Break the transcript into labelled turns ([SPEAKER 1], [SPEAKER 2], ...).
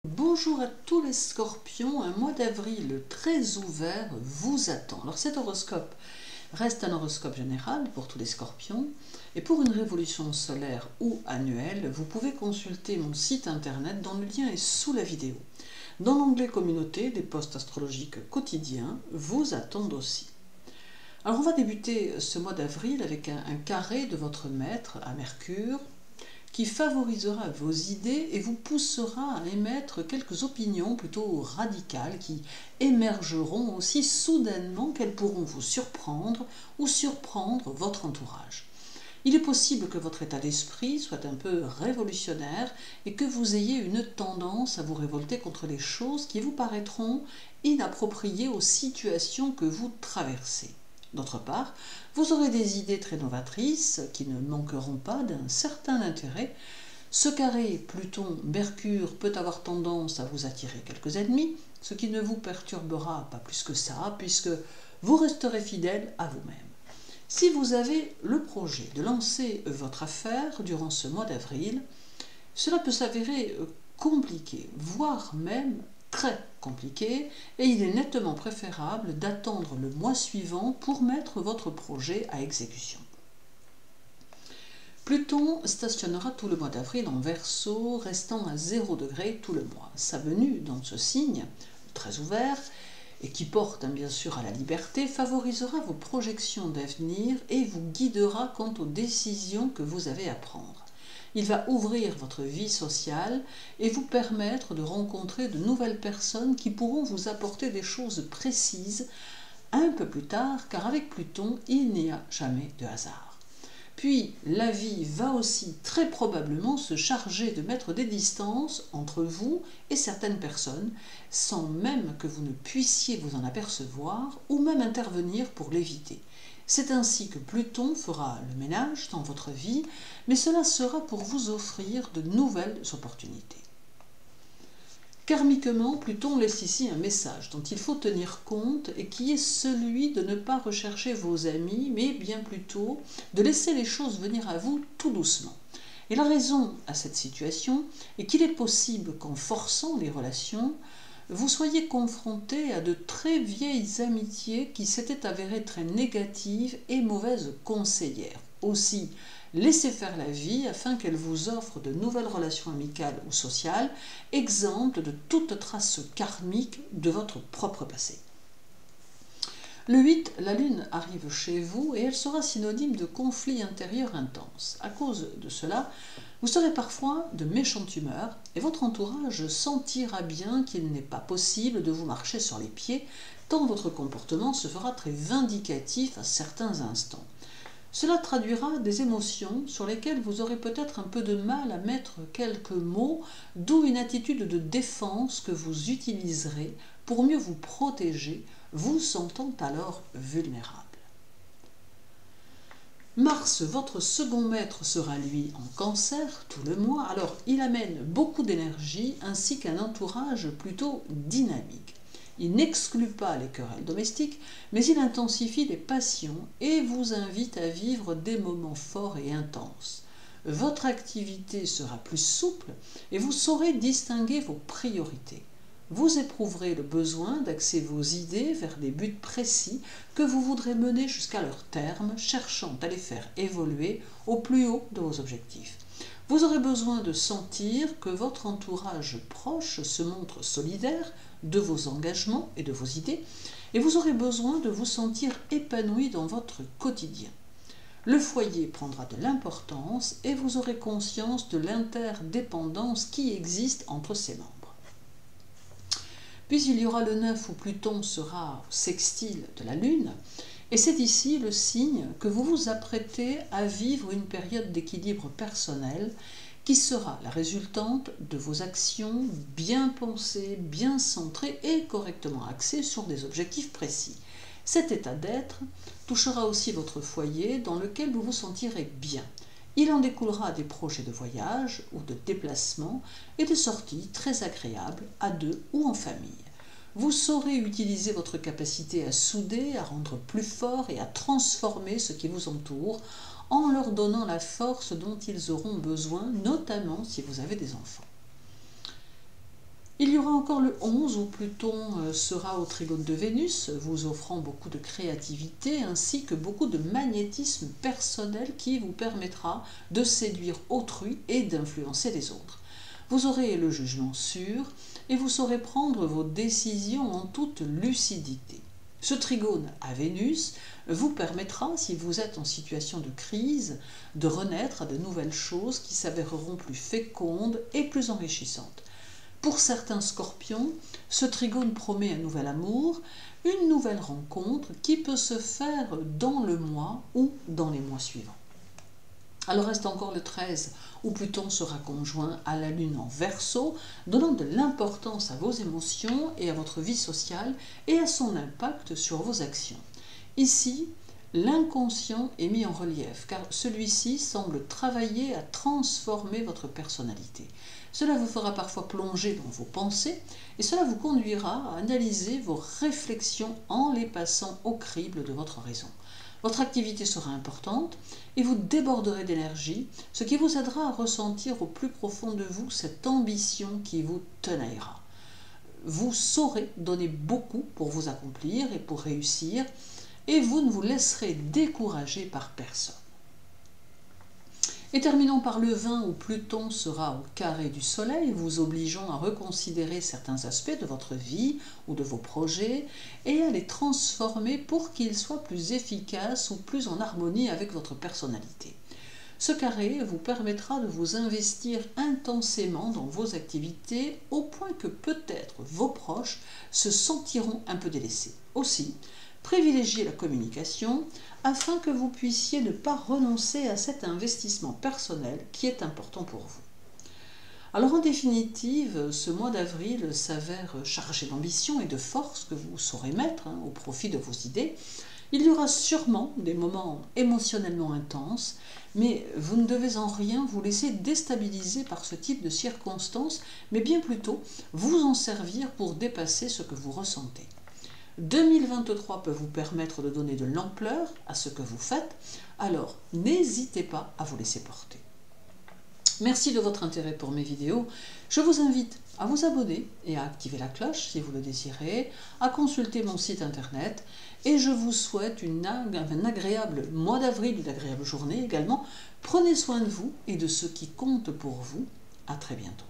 [SPEAKER 1] Bonjour à tous les scorpions, un mois d'avril très ouvert vous attend. Alors cet horoscope reste un horoscope général pour tous les scorpions et pour une révolution solaire ou annuelle, vous pouvez consulter mon site internet dont le lien est sous la vidéo. Dans l'onglet communauté, des posts astrologiques quotidiens vous attendent aussi. Alors on va débuter ce mois d'avril avec un carré de votre maître à Mercure, qui favorisera vos idées et vous poussera à émettre quelques opinions plutôt radicales qui émergeront aussi soudainement qu'elles pourront vous surprendre ou surprendre votre entourage. Il est possible que votre état d'esprit soit un peu révolutionnaire et que vous ayez une tendance à vous révolter contre les choses qui vous paraîtront inappropriées aux situations que vous traversez. D'autre part, vous aurez des idées très novatrices qui ne manqueront pas d'un certain intérêt. Ce carré Pluton-Mercure peut avoir tendance à vous attirer quelques ennemis, ce qui ne vous perturbera pas plus que ça, puisque vous resterez fidèle à vous-même. Si vous avez le projet de lancer votre affaire durant ce mois d'avril, cela peut s'avérer compliqué, voire même très compliqué, et il est nettement préférable d'attendre le mois suivant pour mettre votre projet à exécution. Pluton stationnera tout le mois d'avril en Verseau, restant à 0 degré tout le mois. Sa venue dans ce signe, très ouvert, et qui porte bien sûr à la liberté, favorisera vos projections d'avenir et vous guidera quant aux décisions que vous avez à prendre. Il va ouvrir votre vie sociale et vous permettre de rencontrer de nouvelles personnes qui pourront vous apporter des choses précises un peu plus tard, car avec Pluton, il n'y a jamais de hasard. Puis, la vie va aussi très probablement se charger de mettre des distances entre vous et certaines personnes, sans même que vous ne puissiez vous en apercevoir ou même intervenir pour l'éviter. C'est ainsi que Pluton fera le ménage dans votre vie, mais cela sera pour vous offrir de nouvelles opportunités. Karmiquement, Pluton laisse ici un message dont il faut tenir compte et qui est celui de ne pas rechercher vos amis, mais bien plutôt de laisser les choses venir à vous tout doucement. Et la raison à cette situation est qu'il est possible qu'en forçant les relations, vous soyez confronté à de très vieilles amitiés qui s'étaient avérées très négatives et mauvaises conseillères. Aussi, laissez faire la vie afin qu'elle vous offre de nouvelles relations amicales ou sociales, exemptes de toute trace karmique de votre propre passé. Le 8, la Lune arrive chez vous et elle sera synonyme de conflits intérieurs intenses. À cause de cela, vous serez parfois de méchante humeur et votre entourage sentira bien qu'il n'est pas possible de vous marcher sur les pieds, tant votre comportement se fera très vindicatif à certains instants. Cela traduira des émotions sur lesquelles vous aurez peut-être un peu de mal à mettre quelques mots, d'où une attitude de défense que vous utiliserez pour mieux vous protéger, vous sentant alors vulnérable. Mars, votre second maître, sera lui en Cancer tout le mois, alors il amène beaucoup d'énergie ainsi qu'un entourage plutôt dynamique. Il n'exclut pas les querelles domestiques, mais il intensifie les passions et vous invite à vivre des moments forts et intenses. Votre activité sera plus souple et vous saurez distinguer vos priorités. Vous éprouverez le besoin d'axer vos idées vers des buts précis que vous voudrez mener jusqu'à leur terme, cherchant à les faire évoluer au plus haut de vos objectifs. Vous aurez besoin de sentir que votre entourage proche se montre solidaire de vos engagements et de vos idées, et vous aurez besoin de vous sentir épanoui dans votre quotidien. Le foyer prendra de l'importance et vous aurez conscience de l'interdépendance qui existe entre ses membres. Puis il y aura le 9 où Pluton sera au sextile de la Lune, et c'est ici le signe que vous vous apprêtez à vivre une période d'équilibre personnel qui sera la résultante de vos actions bien pensées, bien centrées et correctement axées sur des objectifs précis. Cet état d'être touchera aussi votre foyer dans lequel vous vous sentirez bien. Il en découlera des projets de voyage ou de déplacement et des sorties très agréables à deux ou en famille. Vous saurez utiliser votre capacité à souder, à rendre plus fort et à transformer ce qui vous entoure en leur donnant la force dont ils auront besoin, notamment si vous avez des enfants. y aura encore le 11 où Pluton sera au trigone de Vénus, vous offrant beaucoup de créativité ainsi que beaucoup de magnétisme personnel qui vous permettra de séduire autrui et d'influencer les autres. Vous aurez le jugement sûr et vous saurez prendre vos décisions en toute lucidité. Ce trigone à Vénus vous permettra, si vous êtes en situation de crise, de renaître à de nouvelles choses qui s'avéreront plus fécondes et plus enrichissantes. Pour certains scorpions, ce trigone promet un nouvel amour, une nouvelle rencontre qui peut se faire dans le mois ou dans les mois suivants. Alors reste encore le 13 où Pluton sera conjoint à la Lune en Verseau, donnant de l'importance à vos émotions et à votre vie sociale et à son impact sur vos actions. Ici, l'inconscient est mis en relief car celui-ci semble travailler à transformer votre personnalité. Cela vous fera parfois plonger dans vos pensées et cela vous conduira à analyser vos réflexions en les passant au crible de votre raison. Votre activité sera importante et vous déborderez d'énergie, ce qui vous aidera à ressentir au plus profond de vous cette ambition qui vous tenaillera. Vous saurez donner beaucoup pour vous accomplir et pour réussir, et vous ne vous laisserez décourager par personne. Et terminons par le 20 où Pluton sera au carré du Soleil, vous obligeant à reconsidérer certains aspects de votre vie ou de vos projets et à les transformer pour qu'ils soient plus efficaces ou plus en harmonie avec votre personnalité. Ce carré vous permettra de vous investir intensément dans vos activités au point que peut-être vos proches se sentiront un peu délaissés. Aussi, privilégiez la communication afin que vous puissiez ne pas renoncer à cet investissement personnel qui est important pour vous. Alors en définitive, ce mois d'avril s'avère chargé d'ambition et de force que vous saurez mettre au profit de vos idées. Il y aura sûrement des moments émotionnellement intenses, mais vous ne devez en rien vous laisser déstabiliser par ce type de circonstances, mais bien plutôt vous en servir pour dépasser ce que vous ressentez. 2023 peut vous permettre de donner de l'ampleur à ce que vous faites, alors n'hésitez pas à vous laisser porter. Merci de votre intérêt pour mes vidéos. Je vous invite à vous abonner et à activer la cloche si vous le désirez, à consulter mon site internet et je vous souhaite un agréable mois d'avril, une agréable journée également. Prenez soin de vous et de ceux qui comptent pour vous. À très bientôt.